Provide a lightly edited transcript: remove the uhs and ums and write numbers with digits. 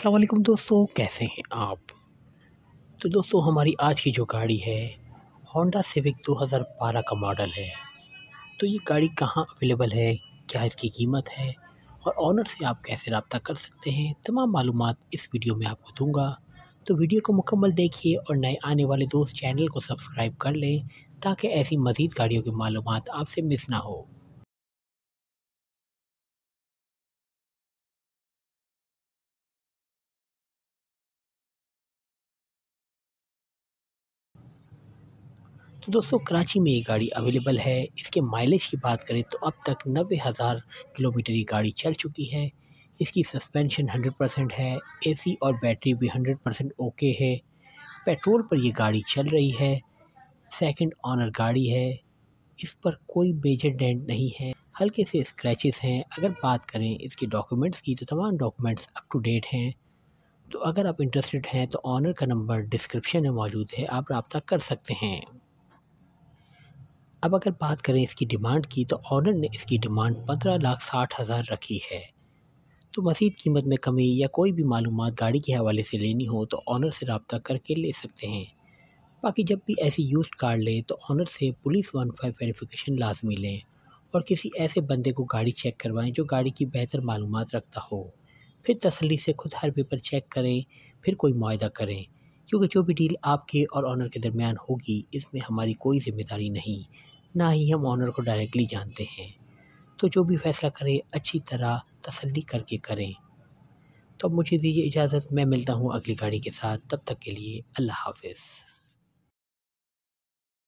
अस्सलाम वालेकुम दोस्तों, कैसे हैं आप। तो दोस्तों हमारी आज की जो गाड़ी है होंडा सिविक 2012 का मॉडल है। तो ये गाड़ी कहाँ अवेलेबल है, क्या इसकी कीमत है और ऑनर से आप कैसे रब्ता कर सकते हैं, तमाम मालूमात इस वीडियो में आपको दूंगा। तो वीडियो को मुकम्मल देखिए और नए आने वाले दोस्त चैनल को सब्सक्राइब कर लें ताकि ऐसी मज़ीद गाड़ियों की मालूमात आपसे मिस ना हो। तो दोस्तों कराची में ये गाड़ी अवेलेबल है। इसके माइलेज की बात करें तो अब तक 90,000 किलोमीटर ये गाड़ी चल चुकी है। इसकी सस्पेंशन 100% है। एसी और बैटरी भी 100% ओके है। पेट्रोल पर ये गाड़ी चल रही है। सेकंड ऑनर गाड़ी है। इस पर कोई मेजर डेंट नहीं है, हल्के से स्क्रैचेस हैं। अगर बात करें इसके डॉक्यूमेंट्स की तो तमाम डॉक्यूमेंट्स अप टू डेट हैं। तो अगर आप इंटरेस्टेड हैं तो ऑनर का नंबर डिस्क्रिप्शन में मौजूद है, आप रब्ता कर सकते हैं। अब अगर बात करें इसकी डिमांड की तो ऑनर ने इसकी डिमांड 15,60,000 रखी है। तो मज़ीद कीमत में कमी या कोई भी मालूमात गाड़ी के हवाले से लेनी हो तो ऑनर से रब्ता करके ले सकते हैं। बाकी जब भी ऐसी यूज्ड कार लें तो ऑनर से पुलिस 15 वेरिफिकेशन लाजमी लें और किसी ऐसे बंदे को गाड़ी चेक करवाएं जो गाड़ी की बेहतर मालूमात रखता हो। फिर तसल्ली से खुद हर पेपर चेक करें, फिर कोई मुआहदा करें, क्योंकि जो भी डील आपके और ऑनर के दरमियान होगी इसमें हमारी कोई ज़िम्मेदारी नहीं, ना ही हम ऑनर को डायरेक्टली जानते हैं। तो जो भी फ़ैसला करें अच्छी तरह तसल्ली करके करें। तो अब मुझे दीजिए इजाज़त, मैं मिलता हूँ अगली गाड़ी के साथ, तब तक के लिए अल्लाह हाफ़िज़।